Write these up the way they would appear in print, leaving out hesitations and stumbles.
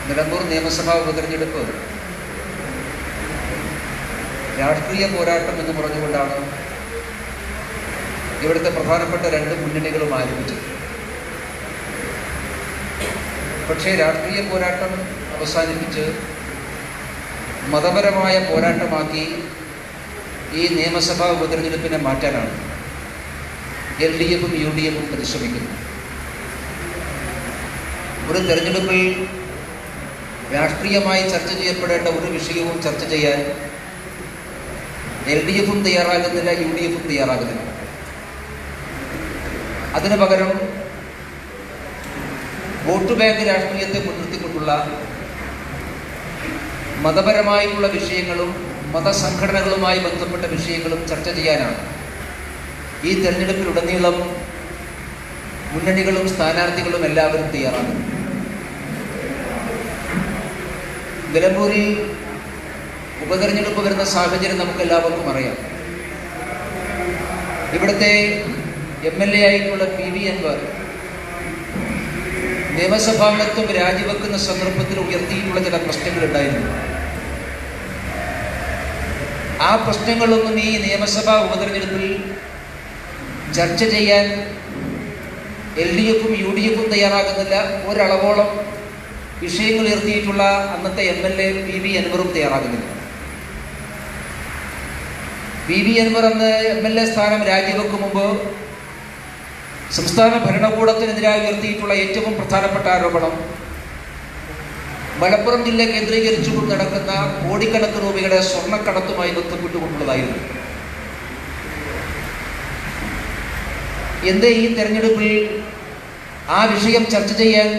നിലമ്പൂർ നിയമസഭാ ഉപതെരഞ്ഞെടുപ്പ് രാഷ്ട്രീയ പോരാട്ടം എന്ന് പറഞ്ഞുകൊണ്ടാണ് ഇവിടുത്തെ പ്രധാനപ്പെട്ട രണ്ട് മുന്നണികളും ആരംഭിച്ചത്. പക്ഷേ രാഷ്ട്രീയ പോരാട്ടം അവസാനിപ്പിച്ച് മതപരമായ പോരാട്ടമാക്കി ഈ നിയമസഭാ ഉപതെരഞ്ഞെടുപ്പിനെ മാറ്റാനാണ് LDFും UDFും പരിശ്രമിക്കുന്നത്. ഒരു തെരഞ്ഞെടുപ്പിൽ രാഷ്ട്രീയമായി ചർച്ച ചെയ്യപ്പെടേണ്ട ഒരു വിഷയവും ചർച്ച ചെയ്യാൻ LDFും തയ്യാറാകുന്നില്ല, UDFും തയ്യാറാകുന്നില്ല. അതിനു പകരം വോട്ട് ബാങ്ക് രാഷ്ട്രീയത്തെ മുൻനിർത്തിക്കൊണ്ടുള്ള മതപരമായിട്ടുള്ള വിഷയങ്ങളും മതസംഘടനകളുമായി ബന്ധപ്പെട്ട വിഷയങ്ങളും ചർച്ച ചെയ്യാനാണ് ഈ തെരഞ്ഞെടുപ്പിലുടനീളം മുന്നണികളും സ്ഥാനാർത്ഥികളും എല്ലാവരും തയ്യാറാകുന്നു. നിലമ്പൂരിൽ ഉപതെരഞ്ഞെടുപ്പ് വരുന്ന സാഹചര്യം നമുക്ക് എല്ലാവർക്കും അറിയാം. ഇവിടുത്തെ MLA ആയിട്ടുള്ള PV അൻവർ നിയമസഭാംഗത്വം രാജിവെക്കുന്ന സന്ദർഭത്തിൽ ഉയർത്തിയിട്ടുള്ള ചില പ്രശ്നങ്ങളുണ്ടായിരുന്നു. ആ പ്രശ്നങ്ങളൊന്നും ഈ നിയമസഭാ ഉപതെരഞ്ഞെടുപ്പിൽ ചർച്ച ചെയ്യാൻ LDFും UDFും തയ്യാറാകുന്നില്ല. ഒരളവോളം വിഷയങ്ങൾ ഉയർത്തിയിട്ടുള്ള അന്നത്തെ MLA PV അൻവറും തയ്യാറാകുന്നില്ല. PV അൻവർ അന്ന് MLA സ്ഥാനം രാജിവെക്കും മുമ്പ് സംസ്ഥാന ഭരണകൂടത്തിനെതിരായി ഉയർത്തിയിട്ടുള്ള ഏറ്റവും പ്രധാനപ്പെട്ട ആരോപണം മലപ്പുറം ജില്ല കേന്ദ്രീകരിച്ചുകൊണ്ട് നടക്കുന്ന കോടിക്കണക്കിന് രൂപയുടെ സ്വർണ്ണക്കടത്തുമായി ബന്ധപ്പെട്ടുകൊണ്ടുള്ളതായിരുന്നു. എന്തേ ഈ തെരഞ്ഞെടുപ്പിൽ ആ വിഷയം ചർച്ച ചെയ്യാൻ,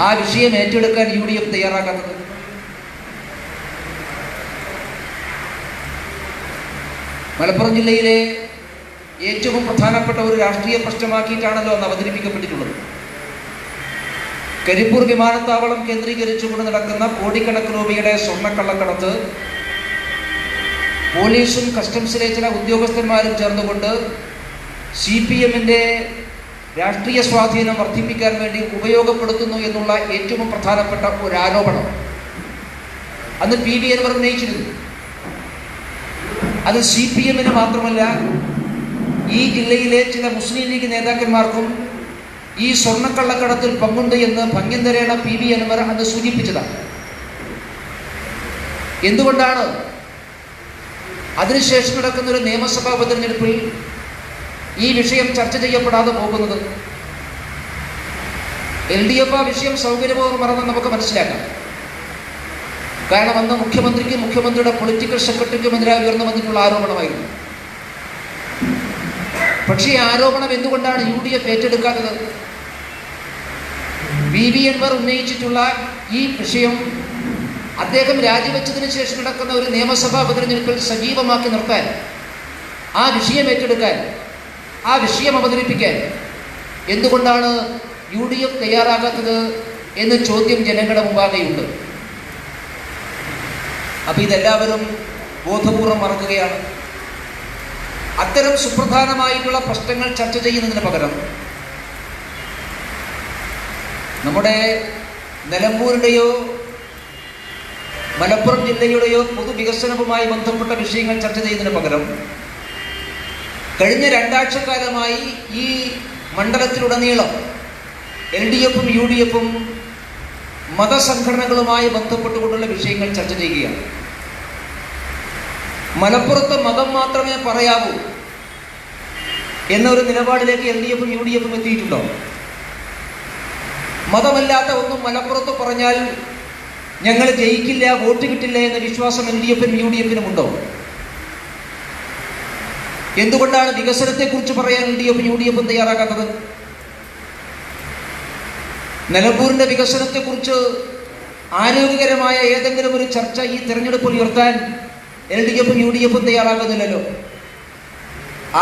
ആ വിഷയം ഏറ്റെടുക്കാൻ UDF തയ്യാറാക്കാത്തത്? മലപ്പുറം ജില്ലയിലെ ഏറ്റവും പ്രധാനപ്പെട്ട ഒരു രാഷ്ട്രീയ പ്രശ്നമാക്കിയിട്ടാണല്ലോ അന്ന് അവതരിപ്പിക്കപ്പെട്ടിട്ടുള്ളത്. കരിപ്പൂർ വിമാനത്താവളം കേന്ദ്രീകരിച്ചുകൊണ്ട് നടക്കുന്ന കോടിക്കണക്കിന് രൂപയുടെ സ്വർണ്ണക്കള്ളക്കടത്ത് പോലീസും കസ്റ്റംസിലെ ചില ഉദ്യോഗസ്ഥന്മാരും ചേർന്നുകൊണ്ട് CPMന്റെ രാഷ്ട്രീയ സ്വാധീനം വർദ്ധിപ്പിക്കാൻ വേണ്ടി ഉപയോഗപ്പെടുത്തുന്നു എന്നുള്ള ഏറ്റവും പ്രധാനപ്പെട്ട ഒരു ആരോപണം അന്ന് PV അൻവർ ഉന്നയിച്ചിരുന്നു. അത് CPMന് മാത്രമല്ല, ഈ ജില്ലയിലെ ചില മുസ്ലിം ലീഗ് നേതാക്കന്മാർക്കും ഈ സ്വർണ്ണക്കള്ളക്കടത്തിൽ പങ്കുണ്ട് എന്ന് ഭംഗ്യന്തരേണ PV അൻവർ അന്ന് സൂചിപ്പിച്ചതാണ്. എന്തുകൊണ്ടാണ് അതിനുശേഷം നടക്കുന്ന ഒരു നിയമസഭാ ഉപതെരഞ്ഞെടുപ്പിൽ ഈ വിഷയം ചർച്ച ചെയ്യപ്പെടാതെ പോകുന്നത്? LDF ആ വിഷയം സൗകര്യപൂർവ്വം മറന്ന് നമുക്ക് മനസ്സിലാക്കാം. കാരണം അന്ന് മുഖ്യമന്ത്രിക്കും മുഖ്യമന്ത്രിയുടെ പൊളിറ്റിക്കൽ സെക്രട്ടറിക്കുമെതിരായി ഉയർന്നു വന്നിട്ടുള്ള ആരോപണമായിരുന്നു. പക്ഷേ ഈ ആരോപണം എന്തുകൊണ്ടാണ് UDF ഏറ്റെടുക്കാത്തത്? PV അൻവർ ഉന്നയിച്ചിട്ടുള്ള ഈ വിഷയം അദ്ദേഹം രാജിവെച്ചതിന് ശേഷം നടക്കുന്ന ഒരു നിയമസഭാ ഉപതെരഞ്ഞെടുപ്പിൽ സജീവമാക്കി നിർത്താൻ, ആ വിഷയം ഏറ്റെടുക്കാൻ, ആ വിഷയം അവതരിപ്പിക്കാൻ എന്തുകൊണ്ടാണ് UDF തയ്യാറാകാത്തത് എന്ന ചോദ്യം ജനങ്ങളുടെ മുമ്പാകെയുണ്ട്. അപ്പം ഇതെല്ലാവരും ബോധപൂർവം മറക്കുകയാണ്. അത്തരം സുപ്രധാനമായിട്ടുള്ള പ്രശ്നങ്ങൾ ചർച്ച ചെയ്യുന്നതിന് പകരം നമ്മുടെ നിലമ്പൂരിൻ്റെയോ മലപ്പുറം ജില്ലയുടെയോ പൊതുവികസനവുമായി ബന്ധപ്പെട്ട വിഷയങ്ങൾ ചർച്ച ചെയ്യുന്നതിന് പകരം കഴിഞ്ഞ 2 ആഴ്ചക്കാലമായി ഈ മണ്ഡലത്തിലുടനീളം LDFും UDFും മതസംഘടനകളുമായി ബന്ധപ്പെട്ടുകൊണ്ടുള്ള വിഷയങ്ങൾ ചർച്ച ചെയ്യുകയാണ്. മലപ്പുറത്ത് മതം മാത്രമേ പറയാവൂ എന്നൊരു നിലപാടിലേക്ക് LDFും UDFും എത്തിയിട്ടുണ്ടോ? മതമല്ലാത്ത ഒന്നും മലപ്പുറത്ത് പറഞ്ഞാൽ ഞങ്ങൾ ജയിക്കില്ല, വോട്ട് കിട്ടില്ല എന്ന വിശ്വാസം LDFിനും UDFിനും ഉണ്ടോ? എന്തുകൊണ്ടാണ് വികസനത്തെക്കുറിച്ച് പറയാൻ LDFും UDFും തയ്യാറാക്കാത്തത്? നിലമ്പൂരിൻ്റെ വികസനത്തെക്കുറിച്ച് ആരോഗ്യകരമായ ഏതെങ്കിലും ഒരു ചർച്ച ഈ തെരഞ്ഞെടുപ്പിൽ ഉയർത്താൻ LDFും UDFും തയ്യാറാകുന്നില്ലല്ലോ.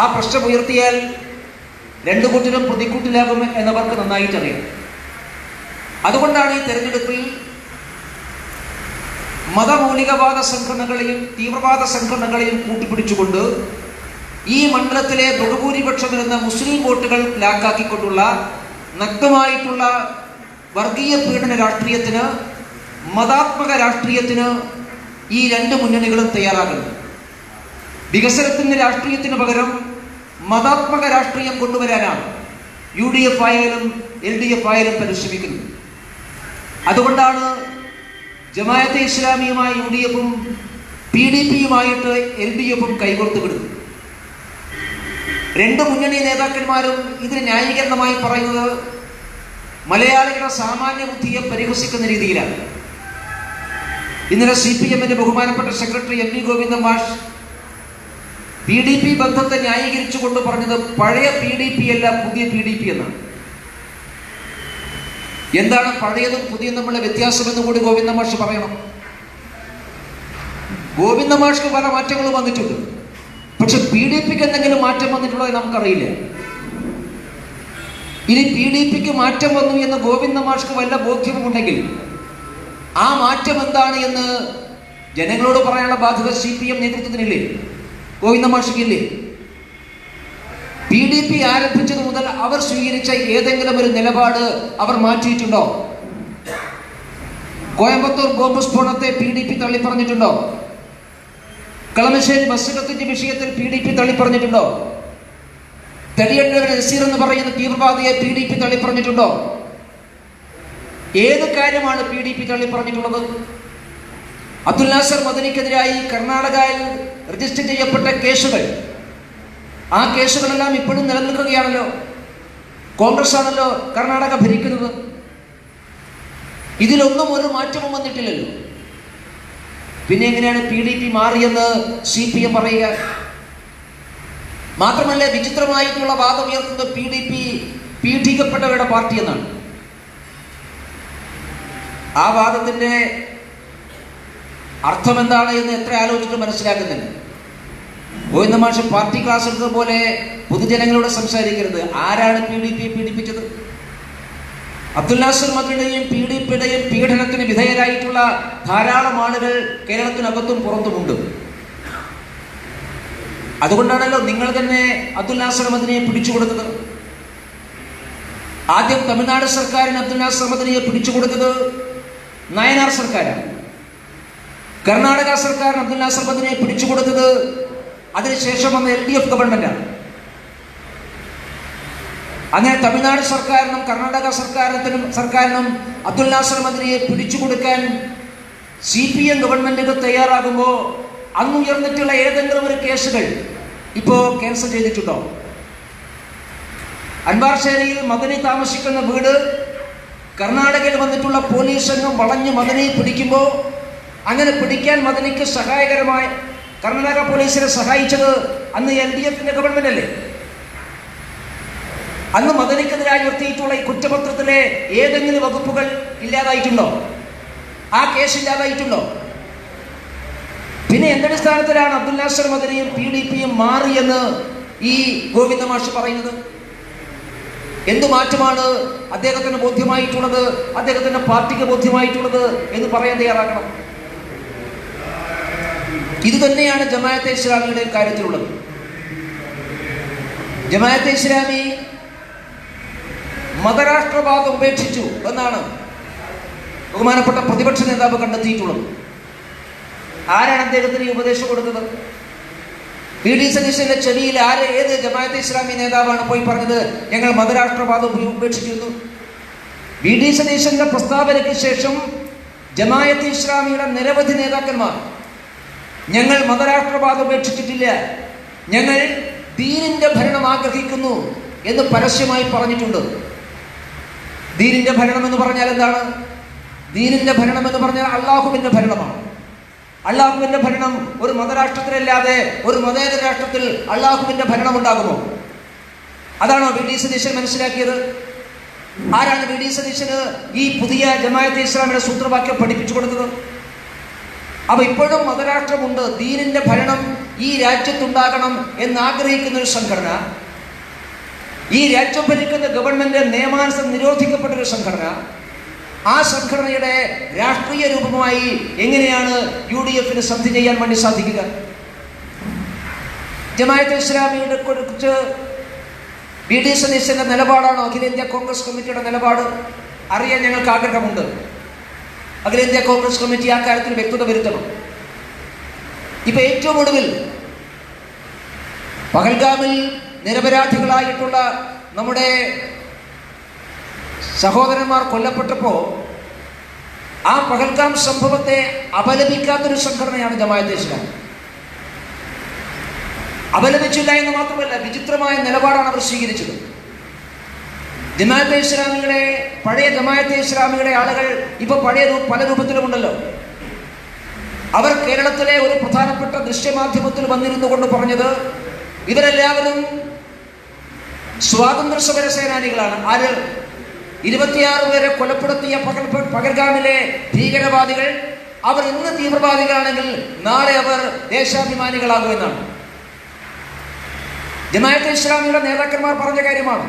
ആ പ്രശ്നം ഉയർത്തിയാൽ രണ്ടു കൂട്ടരും പ്രതിക്കൂട്ടിലാകും എന്നവർക്ക് നന്നായിട്ടറിയാം. അതുകൊണ്ടാണ് ഈ തെരഞ്ഞെടുപ്പിൽ മതമൗലികവാദ സംഘടനകളെയും തീവ്രവാദ സംഘടനകളെയും കൂട്ടിപ്പിടിച്ചുകൊണ്ട് ഈ മണ്ഡലത്തിലെ ബഹുഭൂരിപക്ഷം വരുന്ന മുസ്ലിം വോട്ടുകൾ ലാക്കാക്കിക്കൊണ്ടുള്ള നഗ്നമായിട്ടുള്ള വർഗീയ പീഡന രാഷ്ട്രീയത്തിന്, മതാത്മക രാഷ്ട്രീയത്തിന് ഈ രണ്ട് മുന്നണികളും തയ്യാറാകുന്നു. വികസനത്തിൻ്റെ രാഷ്ട്രീയത്തിന് പകരം മതാത്മക രാഷ്ട്രീയം കൊണ്ടുവരാനാണ് UDF ആയാലും LDF ആയാലും പരിശ്രമിക്കുന്നത്. അതുകൊണ്ടാണ് ജമാഅത്തെ ഇസ്ലാമിയുമായി UDFും PDPയുമായിട്ട് LDFും കൈകോർത്ത് വിടുന്നത്. രണ്ട് മുന്നണി നേതാക്കന്മാരും ഇതിന് ന്യായീകരണമായി പറയുന്നത് മലയാളികളുടെ സാമാന്യ ബുദ്ധിയെ പരിഹസിക്കുന്ന രീതിയിലാണ്. ഇന്നലെ CPMന്റെ ബഹുമാനപ്പെട്ട സെക്രട്ടറി MV ഗോവിന്ദൻ മാഷ് PDP ബന്ധത്തെ ന്യായീകരിച്ചുകൊണ്ട് പറഞ്ഞത് പഴയ PDP അല്ല, പുതിയ PDP എന്നാണ്. എന്താണ് പഴയതും പുതിയതും തമ്മിലുള്ള വ്യത്യാസമെന്ന് കൂടി ഗോവിന്ദൻ മാഷ് പറയണം. ഗോവിന്ദൻ മാഷ്ക്ക് പല മാറ്റങ്ങളും വന്നിട്ടുണ്ട്. പക്ഷെ PDPക്ക് എന്തെങ്കിലും മാറ്റം വന്നിട്ടുള്ളത് നമുക്കറിയില്ല. ഇനി PDPക്ക് മാറ്റം വന്നു എന്ന് ഗോവിന്ദൻ മാഷ്ക്ക് വല്ല ബോധ്യമുണ്ടെങ്കിൽ ആ മാറ്റം എന്താണ് എന്ന് ജനങ്ങളോട് പറയാനുള്ള ബാധ്യത CPM നേതൃത്വത്തിനില്ലേ, ഗോവിന്ദൻ മാഷ്ക്കില്ലേ? PDP ആരംഭിച്ചത് മുതൽ അവർ സ്വീകരിച്ച ഏതെങ്കിലും ഒരു നിലപാട് അവർ മാറ്റിയിട്ടുണ്ടോ? കോയമ്പത്തൂർ ബോംബ് സ്ഫോടനത്തെ PDP തള്ളിപ്പറഞ്ഞിട്ടുണ്ടോ? കളമശ്ശേരി ബസ് കത്തിന്റെ വിഷയത്തിൽ PDP തള്ളിപ്പറഞ്ഞിട്ടുണ്ടോ? തടിയണ്ടവൻ നസീർ എന്ന് പറയുന്ന തീവ്രവാദിയെ PDP തള്ളിപ്പറഞ്ഞിട്ടുണ്ടോ? ഏത് കാര്യമാണ് PDP തള്ളിപ്പറഞ്ഞിട്ടുള്ളത്? അബ്ദുൽ നാസർ മദനിക്കെതിരായി കർണാടകയിൽ രജിസ്റ്റർ ചെയ്യപ്പെട്ട കേസുകൾ, ആ കേസുകളെല്ലാം ഇപ്പോഴും നിലനിൽക്കുകയാണല്ലോ. കോൺഗ്രസ് ആണല്ലോ കർണാടക ഭരിക്കുന്നത്. ഇതിലൊന്നും ഒരു മാറ്റവും വന്നിട്ടില്ലല്ലോ. പിന്നെ എങ്ങനെയാണ് PDP മാറിയെന്ന് CPM പറയുക? മാത്രമല്ല, വിചിത്രമായിട്ടുള്ള വാദം ഉയർത്തുന്നത് PDP പീഡിക്കപ്പെട്ടവരുടെ പാർട്ടി എന്നാണ്. ആ വാദത്തിന്റെ അർത്ഥം എന്താണ് എന്ന് എത്ര ആലോചിച്ചിട്ട് മനസ്സിലാക്കുന്നില്ല. ഗോവിന്ദൻ മാഷ് പാർട്ടി ക്ലാസ് എടുത്തത് പോലെ പൊതുജനങ്ങളോട് സംസാരിക്കരുത്. ആരാണ് PDP പീഡിപ്പിച്ചത്? അബ്ദുൽ നാസർ മദനിയുടെയും PDPയുടെയും പീഡനത്തിന് വിധേയരായിട്ടുള്ള ധാരാളം ആളുകൾ കേരളത്തിനകത്തും പുറത്തുമുണ്ട്. അതുകൊണ്ടാണല്ലോ നിങ്ങൾ തന്നെ അബ്ദുൽ നാസർ മദനിയെ പിടിച്ചുകൊടുത്തത്. ആദ്യം തമിഴ്നാട് സർക്കാരിന് അബ്ദുൽ നാസർ മദനിയെ പിടിച്ചുകൊടുത്തത് നയനാർ സർക്കാരാണ്. കർണാടക സർക്കാരിന് അബ്ദുൽ നാസർ മദനിയെ പിടിച്ചുകൊടുത്തത് അതിനുശേഷം വന്ന LDF ഗവൺമെന്റാണ്. അങ്ങനെ തമിഴ്നാട് സർക്കാരിനും കർണാടക സർക്കാരിനും അബ്ദുൽ നാസർ മദനിയെ പിടിച്ചുകൊടുക്കാൻ CPM ഗവൺമെന്റുകൾ തയ്യാറാകുമ്പോൾ അന്ന് ഉയർന്നിട്ടുള്ള ഏതെങ്കിലും ഒരു കേസുകൾ ഇപ്പോൾ ക്യാൻസൽ ചെയ്തിട്ടുണ്ടോ? അൻവാർശേരിയിൽ മദനി താമസിക്കുന്ന വീട് കർണാടകയിൽ വന്നിട്ടുള്ള പോലീസ് സംഘം വളഞ്ഞ് മദനിയെ പിടിക്കുമ്പോൾ അങ്ങനെ പിടിക്കാൻ മദനിക്ക് സഹായകരമായ കർണാടക പോലീസിനെ സഹായിച്ചത് അന്ന് LDFന്റെ ഗവൺമെന്റ് അല്ലേ? അന്ന് മദനിക്കെതിരായി ഉയർത്തിയിട്ടുള്ള ഈ കുറ്റപത്രത്തിലെ ഏതെങ്കിലും വകുപ്പുകൾ ഇല്ലാതായിട്ടുണ്ടോ? ആ കേസ് ഇല്ലാതായിട്ടുണ്ടോ? പിന്നെ എന്തടിസ്ഥാനത്തിലാണ് അബ്ദുൽ നാസർ മദനിയും PDPയും മാറിയെന്ന് ഈ ഗോവിന്ദൻ മാഷ് പറയുന്നത്? എന്തു മാറ്റമാണ് അദ്ദേഹത്തിന് ബോധ്യമായിട്ടുള്ളത്, അദ്ദേഹത്തിന്റെ പാർട്ടിക്ക് ബോധ്യമായിട്ടുള്ളത് എന്ന് പറയാൻ തയ്യാറാക്കണം. ഇത് തന്നെയാണ് ജമാഅത്തെ ഇസ്ലാമിയുടെ കാര്യത്തിലുള്ളത്. ജമാഅത്തെ ഇസ്ലാമി മതരാഷ്ട്രവാദം ഉപേക്ഷിച്ചു എന്നാണ് ബഹുമാനപ്പെട്ട പ്രതിപക്ഷ നേതാവ് കണ്ടെത്തിയിട്ടുള്ളത്. ആരാണ് അദ്ദേഹത്തിന് ഈ ഉപദേശം കൊടുത്തത്? VD സതീശന്റെ ചെവിയിൽ ഏത് ജമാഅത്തെ ഇസ്ലാമി നേതാവാണ് പോയി പറഞ്ഞത് ഞങ്ങൾ മതരാഷ്ട്രവാദം ഉപേക്ഷിക്കുന്നു? VD സതീശന്റെ പ്രസ്താവനയ്ക്ക് ശേഷം ജമാഅത്തെ ഇസ്ലാമിയുടെ നിരവധി നേതാക്കന്മാർ ഞങ്ങൾ മതരാഷ്ട്രവാദം ഉപേക്ഷിച്ചിട്ടില്ല, ഞങ്ങൾ ദീനിന്റെ ഭരണം ആഗ്രഹിക്കുന്നു എന്ന് പരസ്യമായി പറഞ്ഞിട്ടുണ്ട്. ദീനിന്റെ ഭരണം എന്ന് പറഞ്ഞാൽ എന്താണ്? ദീനിന്റെ ഭരണം എന്ന് പറഞ്ഞാൽ അള്ളാഹുവിന്റെ ഭരണമാണ്. അള്ളാഹുവിന്റെ ഭരണം ഒരു മതരാഷ്ട്രത്തിലല്ലാതെ ഒരു മതേതര രാഷ്ട്രത്തിൽ അള്ളാഹുവിന്റെ ഭരണം ഉണ്ടാകുമോ? അതാണോ VD സതീശൻ മനസ്സിലാക്കിയത്? ആരാണ് VD സതീശന് ഈ പുതിയ ജമാഅത്തെ ഇസ്ലാമിയുടെ സൂത്രവാക്യം പഠിപ്പിച്ചു കൊടുത്തത്? അപ്പൊ ഇപ്പോഴും മതരാഷ്ട്രമുണ്ട്, ദീനിന്റെ ഭരണം ഈ രാജ്യത്തുണ്ടാകണം എന്നാഗ്രഹിക്കുന്ന ഒരു സംഘടന, ഈ രാജ്യം ഭരിക്കുന്ന ഗവൺമെന്റ് നിയമാനുസൃതം നിരോധിക്കപ്പെട്ടൊരു സംഘടന, ആ സംഘടനയുടെ രാഷ്ട്രീയ രൂപമായി എങ്ങനെയാണ് UDFന് സന്ധി ചെയ്യാൻ വേണ്ടി സാധിക്കുക? ജമാഅത്തെ ഇസ്ലാമിയുടെ കുറിച്ച് VD സതീശന്റെ നിലപാടാണോ അഖിലേന്ത്യാ കോൺഗ്രസ് കമ്മിറ്റിയുടെ നിലപാട്? അറിയാൻ ഞങ്ങൾക്ക് ആഗ്രഹമുണ്ട്. അഖിലേന്ത്യാ കോൺഗ്രസ് കമ്മിറ്റി ആ കാര്യത്തിൽ വ്യക്തത വരുത്തണം. ഇപ്പൊ ഏറ്റവും ഒടുവിൽ പഹൽഗാമിൽ നിരപരാധികളായിട്ടുള്ള നമ്മുടെ സഹോദരന്മാർ കൊല്ലപ്പെട്ടപ്പോൾ ആ പഹൽഗാം സംഭവത്തെ അപലപിക്കാത്തൊരു സംഘടനയാണ് ജമാഅത്തെ ഇസ്ലാമി. അപലപിച്ചില്ല എന്ന് മാത്രമല്ല, വിചിത്രമായ നിലപാടാണ് അവർ സ്വീകരിച്ചത്. ജമാഅത്തെ ഇസ്ലാമിയുടെ പഴയ ജമാഅത്തെ ഇസ്ലാമിയുടെ ആളുകൾ ഇപ്പൊ പല രൂപത്തിലുമുണ്ടല്ലോ. അവർ കേരളത്തിലെ ഒരു പ്രധാനപ്പെട്ട ദൃശ്യമാധ്യമത്തിൽ വന്നിരുന്നു കൊണ്ട് പറഞ്ഞത് ഇവരെല്ലാവരും സ്വാതന്ത്ര്യ സമര സേനാനികളാണ്. ആര്? 26 പേരെ കൊലപ്പെടുത്തിയ പഹൽഗാമിലെ ഭീകരവാദികൾ അവർ ഇന്ന് തീവ്രവാദികളാണെങ്കിൽ നാളെ അവർ ദേശാഭിമാനികളാകുമെന്നാണ് ജമാഅത്തെ ഇസ്ലാമിയുടെ നേതാക്കന്മാർ പറഞ്ഞ കാര്യമാണ്.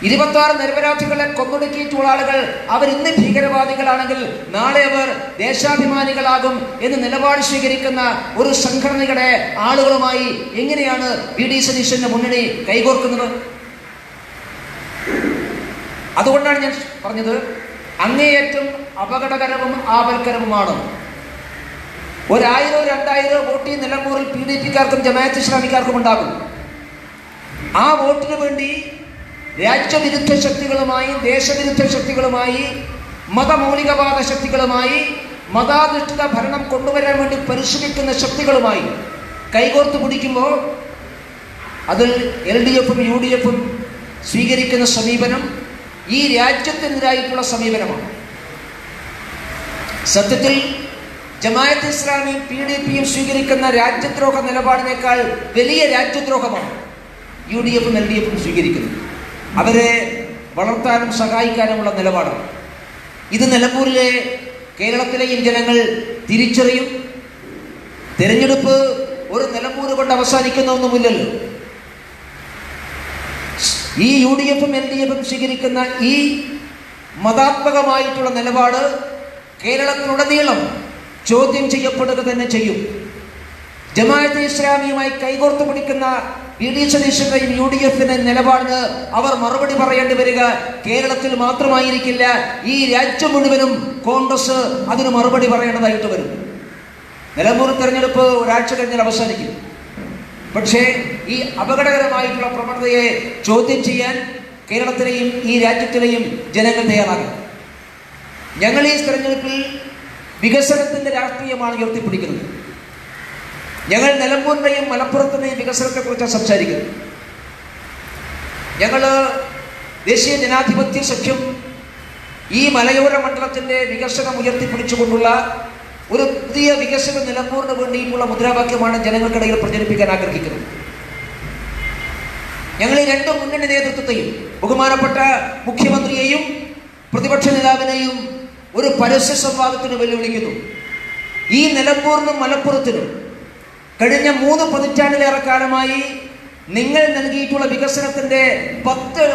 26 നിരപരാധികളെ കൊന്നൊടുക്കിയിട്ടുള്ള ആളുകൾ അവർ ഇന്ന് ഭീകരവാദികളാണെങ്കിൽ നാളെ അവർ ദേശാഭിമാനികളാകും എന്ന് നിലപാട് സ്വീകരിക്കുന്ന ഒരു സംഘടനയുടെ ആളുകളുമായി എങ്ങനെയാണ് വി ഡി സതീശന്റെ മുന്നണി കൈകോർക്കുന്നത്? അതുകൊണ്ടാണ് ഞാൻ പറഞ്ഞത്, അങ്ങേയറ്റം അപകടകരവും ആപൽക്കരവുമാണ്. 1000-2000 വോട്ട് ഈ നിലമ്പൂരിൽ PDPക്കാർക്കും ജമാഅത്ത് ഇസ്ലാമിക്കാർക്കും ഉണ്ടാകും. ആ വോട്ടിന് വേണ്ടി രാജ്യവിരുദ്ധ ശക്തികളുമായി, ദേശവിരുദ്ധ ശക്തികളുമായി, മതമൗലികവാദ ശക്തികളുമായി, മതാധിഷ്ഠിത ഭരണം കൊണ്ടുവരാൻ വേണ്ടി പരിശ്രമിക്കുന്ന ശക്തികളുമായി കൈകോർത്ത് പിടിക്കുമ്പോൾ അതിൽ LDFും UDFും സ്വീകരിക്കുന്ന സമീപനം ഈ രാജ്യത്തിനെതിരായിട്ടുള്ള സമീപനമാണ്. സത്യത്തിൽ ജമാഅത്ത് ഇസ്ലാമിയും PDPയും സ്വീകരിക്കുന്ന രാജ്യദ്രോഹ നിലപാടിനേക്കാൾ വലിയ രാജ്യദ്രോഹമാണ് UDFും LDFും സ്വീകരിക്കുന്നത്. അവരെ വളർത്താനും സഹായിക്കാനുമുള്ള നിലപാടാണ്. ഇത് നിലമ്പൂരിലെ കേരളത്തിലെയും ജനങ്ങൾ തിരിച്ചറിയും. തിരഞ്ഞെടുപ്പ് ഒരു നിലമ്പൂർ കൊണ്ട് അവസാനിക്കുന്ന ഒന്നുമില്ലല്ലോ. ഈ UDFും LDFും സ്വീകരിക്കുന്ന ഈ മതാത്മകമായിട്ടുള്ള നിലപാട് കേരളത്തിലുടനീളം ചോദ്യം ചെയ്യപ്പെടുക തന്നെ ചെയ്യും. ജമാഅത്തെ ഇസ്ലാമിയുമായി കൈകോർത്ത് പിടിക്കുന്ന വി ഡി സതീശന്റെയും UDFിന്റെ നിലപാടിന് അവർ മറുപടി പറയേണ്ടി വരിക കേരളത്തിൽ മാത്രമായിരിക്കില്ല, ഈ രാജ്യം മുഴുവനും കോൺഗ്രസ് അതിന് മറുപടി പറയേണ്ടതായിട്ട് വരും. നിലമ്പൂർ തെരഞ്ഞെടുപ്പ് ഒരാഴ്ച കഴിഞ്ഞാൽ അവസാനിക്കും. പക്ഷേ ഈ അപകടകരമായിട്ടുള്ള പ്രവണതയെ ചോദ്യം ചെയ്യാൻ കേരളത്തിലെയും ഈ രാജ്യത്തിലെയും ജനങ്ങൾ തയ്യാറാകും. ഞങ്ങൾ ഈ തെരഞ്ഞെടുപ്പിൽ വികസനത്തിന്റെ രാഷ്ട്രീയമാണ് ഉയർത്തിപ്പിടിക്കുന്നത്. ഞങ്ങൾ നിലമ്പൂരിന്റെയും മലപ്പുറത്തിന്റെയും വികസനത്തെക്കുറിച്ചാണ് സംസാരിക്കുന്നത്. ഞങ്ങൾ ദേശീയ ജനാധിപത്യ സഖ്യം ഈ മലയോര മണ്ഡലത്തിന്റെ വികസനം ഉയർത്തിപ്പിടിച്ചുകൊണ്ടുള്ള ഒരു പുതിയ വികസന നിലമ്പൂരിന് വേണ്ടിയിട്ടുള്ള മുദ്രാവാക്യമാണ് ജനങ്ങൾക്കിടയിൽ പ്രചരിപ്പിക്കാൻ ആഗ്രഹിക്കുന്നത്. ഞങ്ങൾ ഈ രണ്ട് മുന്നണി നേതൃത്വത്തെയും, ബഹുമാനപ്പെട്ട മുഖ്യമന്ത്രിയെയും പ്രതിപക്ഷ നേതാവിനെയും ഒരു പരസ്യ സംവാദത്തിന് വെല്ലുവിളിക്കുന്നു. ഈ നിലമ്പൂരിനും മലപ്പുറത്തിനും കഴിഞ്ഞ 3 പതിറ്റാണ്ടിലേറെ കാലമായി നിങ്ങൾ നൽകിയിട്ടുള്ള വികസനത്തിന്റെ 10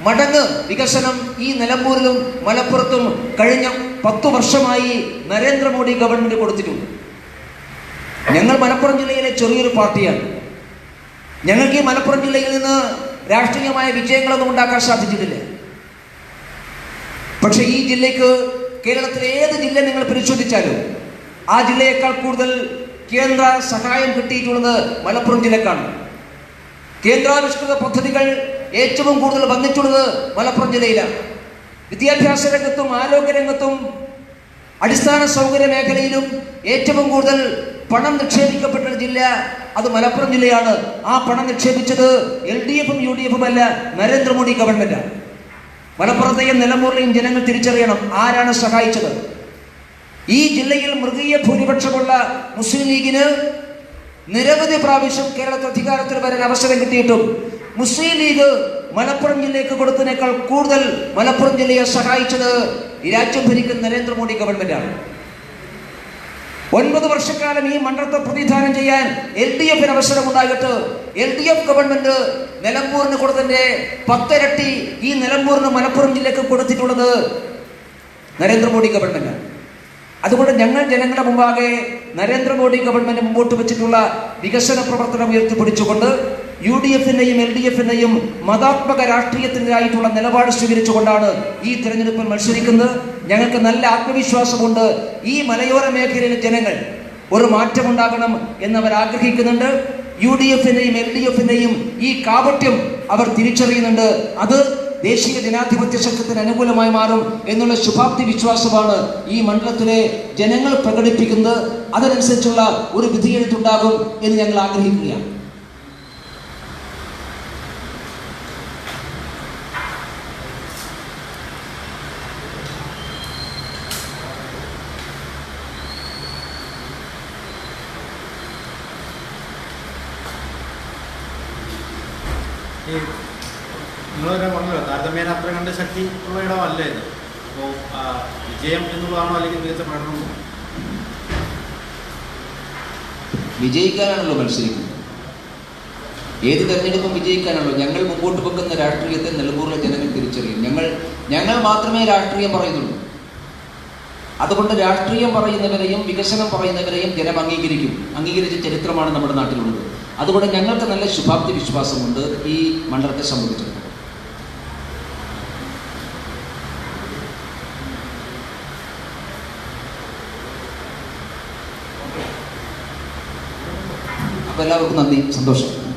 മടങ്ങ് വികസനം ഈ നിലമ്പൂരിലും മലപ്പുറത്തും കഴിഞ്ഞ 10 വർഷമായി നരേന്ദ്രമോദി ഗവൺമെന്റ് കൊടുത്തിട്ടുണ്ട്. ഞങ്ങൾ മലപ്പുറം ജില്ലയിലെ ചെറിയൊരു പാർട്ടിയാണ്. ഞങ്ങൾക്ക് ഈ മലപ്പുറം ജില്ലയിൽ നിന്ന് രാഷ്ട്രീയമായ വിജയങ്ങളൊന്നും ഉണ്ടാക്കാൻ സാധിച്ചിട്ടില്ല. പക്ഷെ ഈ ജില്ലയ്ക്ക് കേരളത്തിലെ ഏത് ജില്ല നിങ്ങൾ പരിശോധിച്ചാലും ആ ജില്ലയേക്കാൾ കൂടുതൽ കേന്ദ്ര സഹായം കിട്ടിയിട്ടുള്ളത് മലപ്പുറം ജില്ലക്കാണ്. കേന്ദ്രാവിഷ്കൃത പദ്ധതികൾ ഏറ്റവും കൂടുതൽ വന്നിട്ടുള്ളത് മലപ്പുറം ജില്ലയിലാണ്. വിദ്യാഭ്യാസ രംഗത്തും ആരോഗ്യ രംഗത്തും അടിസ്ഥാന സൗകര്യ മേഖലയിലും ഏറ്റവും കൂടുതൽ പണം നിക്ഷേപിക്കപ്പെട്ട ജില്ല അത് മലപ്പുറം ജില്ലയാണ്. ആ പണം നിക്ഷേപിച്ചത് LDFും UDFും അല്ല, നരേന്ദ്രമോദി ഗവൺമെന്റാണ്. മലപ്പുറത്തെയും നിലമ്പൂരിലെയും ജനങ്ങൾ തിരിച്ചറിയണം ആരാണ് സഹായിച്ചത്. ഈ ജില്ലയിൽ മൃഗീയ ഭൂരിപക്ഷമുള്ള മുസ്ലിം ലീഗിന് നിരവധി പ്രാവശ്യം കേരളത്തിൽ അധികാരത്തിൽ വരാൻ അവസരം കിട്ടിയിട്ടും മുസ്ലിം ലീഗ് മലപ്പുറം ജില്ലയ്ക്ക് കൊടുത്തതിനേക്കാൾ കൂടുതൽ മലപ്പുറം ജില്ലയെ സഹായിച്ചത് ഈ രാജ്യം ഭരിക്കുന്ന നരേന്ദ്രമോദി ഗവൺമെന്റാണ്. 9 വർഷക്കാലം ഈ മണ്ഡലത്തെ പ്രതിനിധാനം ചെയ്യാൻ LDFിന് അവസരമുണ്ടായിട്ട് LDF ഗവൺമെന്റ് നിലമ്പൂരിന് കൊടുത്തതിന്റെ 10 ഇരട്ടി ഈ നിലമ്പൂരിന് മലപ്പുറം ജില്ലയ്ക്ക് കൊടുത്തിട്ടുള്ളത് നരേന്ദ്രമോദി ഗവൺമെന്റാണ്. അതുകൊണ്ട് ഞങ്ങൾ ജനങ്ങളുടെ മുമ്പാകെ നരേന്ദ്രമോദി ഗവൺമെന്റ് മുമ്പോട്ട് വെച്ചിട്ടുള്ള വികസന പ്രവർത്തനം ഉയർത്തിപ്പിടിച്ചുകൊണ്ട് UDF-നെയും LDF-നെയും മതാത്മക രാഷ്ട്രീയത്തിനായിട്ടുള്ള നിലപാട് സ്വീകരിച്ചുകൊണ്ടാണ് ഈ തിരഞ്ഞെടുപ്പിൽ മത്സരിക്കുന്നത്. ഞങ്ങൾക്ക് നല്ല ആത്മവിശ്വാസമുണ്ട്. ഈ മലയോര മേഖലയിലെ ജനങ്ങൾ ഒരു മാറ്റമുണ്ടാകണം എന്നവർ ആഗ്രഹിക്കുന്നുണ്ട്. UDF-നെയും LDF-നെയും ഈ കാപട്യം അവർ തിരിച്ചറിയുന്നുണ്ട്. അത് ദേശീയ ജനാധിപത്യ ശക്തിത്തിന് അനുകൂലമായി മാറും എന്നുള്ള ശുഭാപ്തി വിശ്വാസമാണ് ഈ മണ്ഡലത്തിലെ ജനങ്ങൾ പ്രകടിപ്പിക്കുന്നത്. അതിനനുസരിച്ചുള്ള ഒരു വിധിയെഴുത്തുണ്ടാകും എന്ന് ഞങ്ങൾ ആഗ്രഹിക്കുകയാണ്. നിങ്ങൾ തന്നെ പറഞ്ഞല്ലോ, താരതമ്യേന അത്ര കണ്ട് ശക്തി ഉള്ള ഇടമല്ല ഇത്. അപ്പോൾ വിജയം എന്നുള്ളതാണോ അല്ലെങ്കിൽ മികച്ച പ്രകടനം? വിജയിക്കാനാണല്ലോ മത്സരിക്കുന്നത്. ഏത് തെരഞ്ഞെടുപ്പും വിജയിക്കാനാണല്ലോ. ഞങ്ങൾ മുമ്പോട്ട് വെക്കുന്ന രാഷ്ട്രീയത്തെ നിലമ്പൂരിലെ ജനങ്ങൾ തിരിച്ചറിയും. ഞങ്ങൾ മാത്രമേ രാഷ്ട്രീയം പറയുന്നുള്ളൂ. അതുകൊണ്ട് രാഷ്ട്രീയം പറയുന്നവരെയും വികസനം പറയുന്നവരെയും ജനം അംഗീകരിച്ച ചരിത്രമാണ് നമ്മുടെ നാട്ടിലുള്ളത്. അതുകൊണ്ട് ഞങ്ങൾക്ക് നല്ല ശുഭാപ്തി വിശ്വാസമുണ്ട് ഈ മണ്ഡലത്തെ സംബന്ധിച്ചിടത്തോളം. അപ്പോൾ എല്ലാവർക്കും നന്ദി, സന്തോഷം.